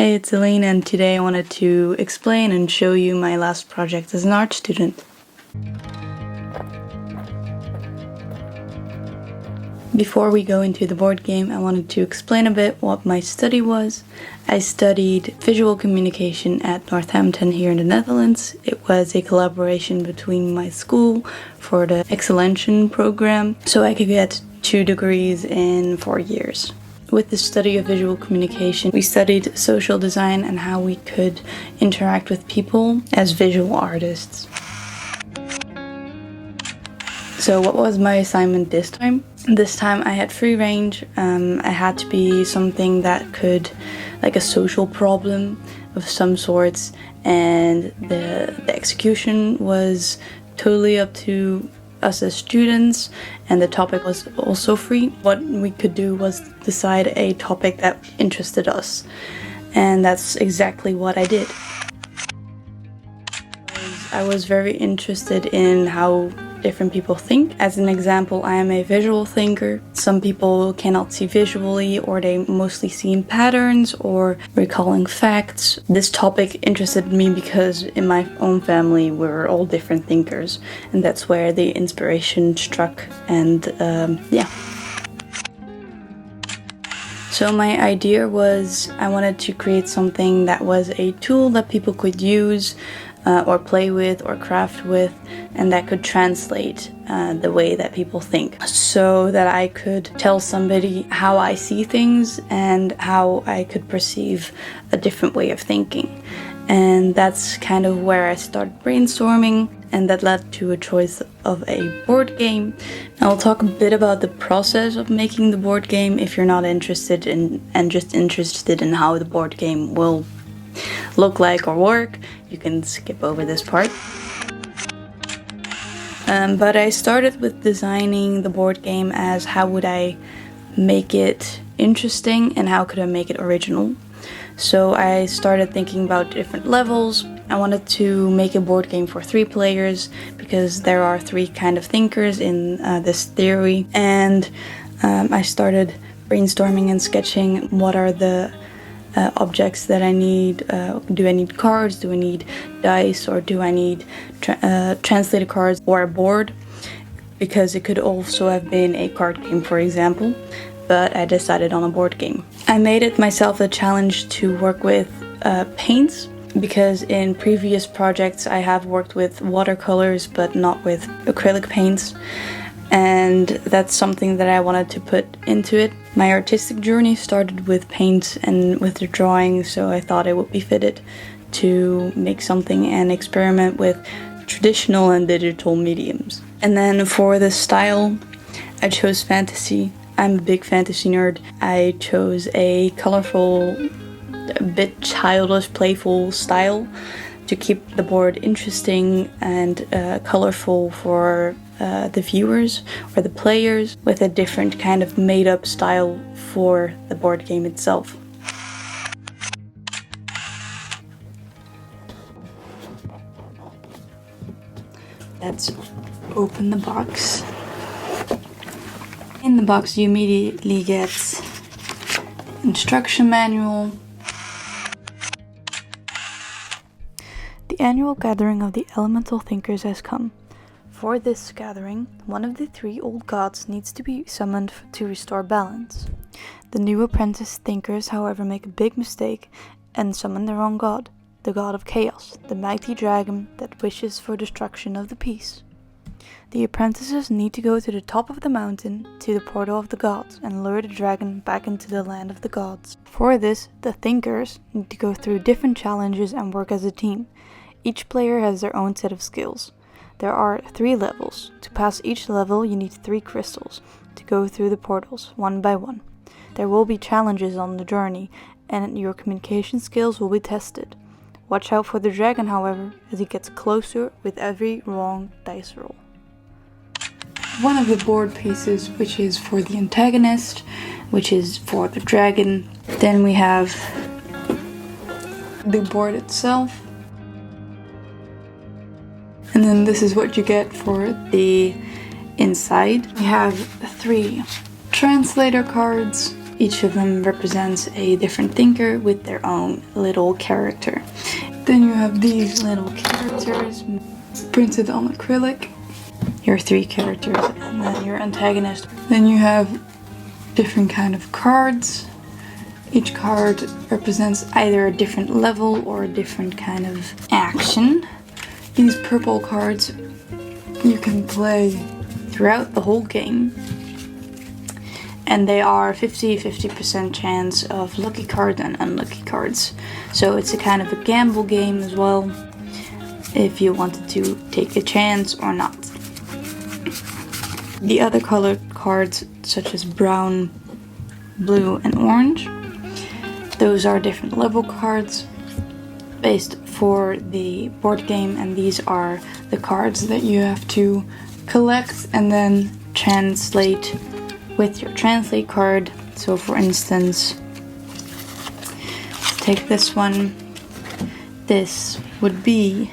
Hey, it's Elaine, and today I wanted to explain and show you my last project as an art student. Before we go into the board game, I wanted to explain a bit what my study was. I studied visual communication at Northampton here in the Netherlands. It was a collaboration between my school for the Excellential program, so I could get 2 degrees in 4 years. With the study of visual communication, we studied social design and how we could interact with people as visual artists. So what was my assignment this time? This time I had free range. I had to be something that could, like a social problem of some sorts, and the execution was totally up to us as students, and the topic was also free. What we could do was decide a topic that interested us, and that's exactly what I did. I was very interested in how different people think. As an example, I am a visual thinker. Some people cannot see visually, or they mostly see in patterns or recalling facts. This topic interested me because in my own family we were all different thinkers, and that's where the inspiration struck. And So my idea was I wanted to create something that was a tool that people could use or play with or craft with, and that could translate the way that people think, so that I could tell somebody how I see things and how I could perceive a different way of thinking. And that's kind of where I started brainstorming, and that led to a choice of a board game. I'll talk a bit about the process of making the board game. If you're not interested in and just interested in how the board game will look like or work, you can skip over this part. But I started with designing the board game as how would I make it interesting and how could I make it original. So I started thinking about different levels. I wanted to make a board game for 3 players because there are 3 kind of thinkers in this theory. And I started brainstorming and sketching what are the objects that I need. Do I need cards? Do I need dice? Or do I need translated cards or a board? Because it could also have been a card game, for example, but I decided on a board game. I made it myself a challenge to work with paints, because in previous projects I have worked with watercolors but not with acrylic paints, and that's something that I wanted to put into it. My artistic journey started with paints and with the drawing, so I thought it would be fitted to make something and experiment with traditional and digital mediums. And then for the style, I chose fantasy. I'm a big fantasy nerd. I chose a colorful, a bit childish, playful style to keep the board interesting and colorful for the viewers or the players, with a different kind of made-up style for the board game itself. Let's open the box. In the box you immediately get instruction manual. The annual gathering of the elemental thinkers has come. For this gathering, one of the 3 old gods needs to be summoned to restore balance. The new apprentice thinkers, however, make a big mistake and summon the wrong god, the god of chaos, the mighty dragon that wishes for destruction of the peace. The apprentices need to go to the top of the mountain, to the portal of the gods, and lure the dragon back into the land of the gods. For this, the thinkers need to go through different challenges and work as a team. Each player has their own set of skills. There are 3 levels. To pass each level, you need 3 crystals to go through the portals, one by one. There will be challenges on the journey, and your communication skills will be tested. Watch out for the dragon, however, as he gets closer with every wrong dice roll. One of the board pieces, which is for the antagonist, which is for the dragon. Then we have the board itself. And then this is what you get for the inside. We have 3 translator cards. Each of them represents a different thinker with their own little character. Then you have these little characters printed on acrylic. Your 3 characters and then your antagonist. Then you have different kind of cards. Each card represents either a different level or a different kind of action. These purple cards you can play throughout the whole game. And they are 50-50% chance of lucky cards and unlucky cards. So it's a kind of a gamble game as well, if you wanted to take a chance or not. The other colored cards, such as brown, blue and orange, those are different level cards based for the board game, and these are the cards that you have to collect and then translate with your translate card. So for instance, let's take this one. This would be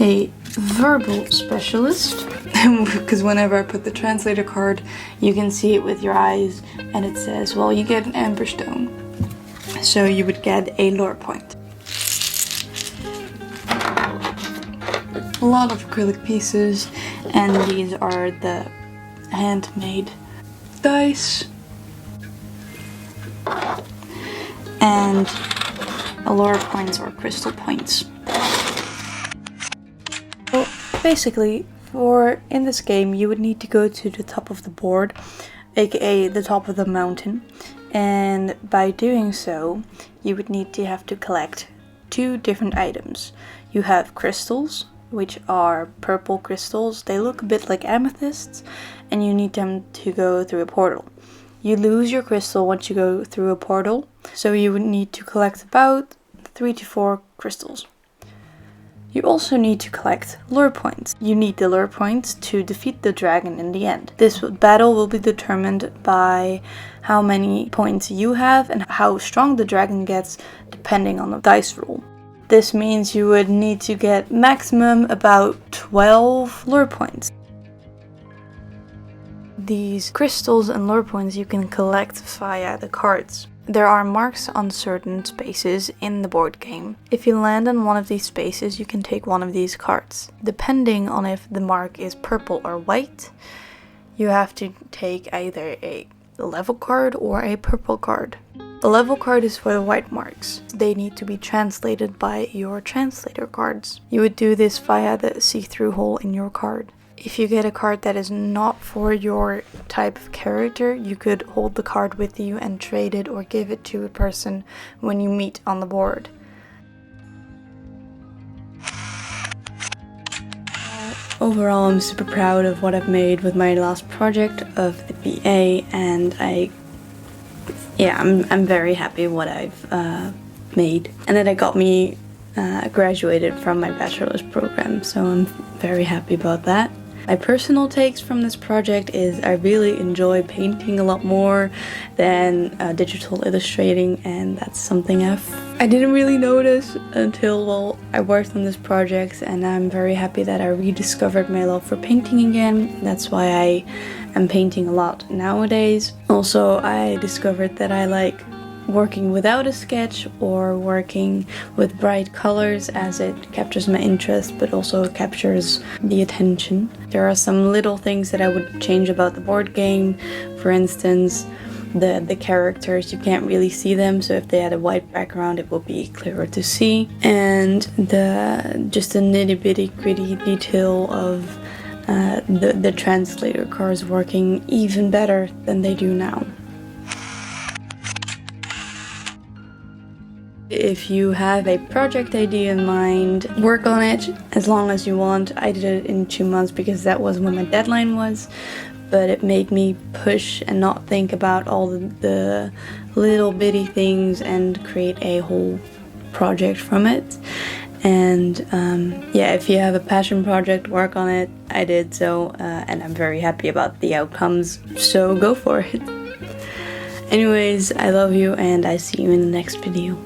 a verbal specialist, because whenever I put the translator card, you can see it with your eyes, and it says, well, you get an amber stone. So you would get a lore point. A lot of acrylic pieces, and these are the handmade dice. And allure points or crystal points. Well, basically, in this game, you would need to go to the top of the board, aka the top of the mountain, and by doing so, you would need to have to collect 2 different items. You have crystals, which are purple crystals. They look a bit like amethysts, and you need them to go through a portal. You lose your crystal once you go through a portal, so you would need to collect about 3 to 4 crystals. You also need to collect lure points. You need the lure points to defeat the dragon in the end. This battle will be determined by how many points you have and how strong the dragon gets, depending on the dice roll. This means you would need to get maximum about 12 lure points. These crystals and lure points you can collect via the cards. There are marks on certain spaces in the board game. If you land on one of these spaces, you can take one of these cards. Depending on if the mark is purple or white, you have to take either a level card or a purple card. The level card is for the white marks. They need to be translated by your translator cards. You would do this via the see-through hole in your card. If you get a card that is not for your type of character, you could hold the card with you and trade it or give it to a person when you meet on the board. Overall, I'm super proud of what I've made with my last project of the BA, and I'm very happy with what I've made, and that it got me graduated from my bachelor's program, so I'm very happy about that. My personal takes from this project is I really enjoy painting a lot more than digital illustrating, and that's something I didn't really notice until I worked on this project, and I'm very happy that I rediscovered my love for painting again. That's why I am painting a lot nowadays. Also, I discovered that I like working without a sketch or working with bright colors, as it captures my interest but also captures the attention. There are some little things that I would change about the board game. For instance, the characters, you can't really see them, so if they had a white background it would be clearer to see. And just the nitty-bitty gritty detail of the translator cards working even better than they do now. If you have a project idea in mind, work on it as long as you want. I did it in 2 months because that was when my deadline was, but it made me push and not think about all the little bitty things and create a whole project from it. And if you have a passion project, work on it. I did so, and I'm very happy about the outcomes, so go for it. Anyways, I love you, and I see you in the next video.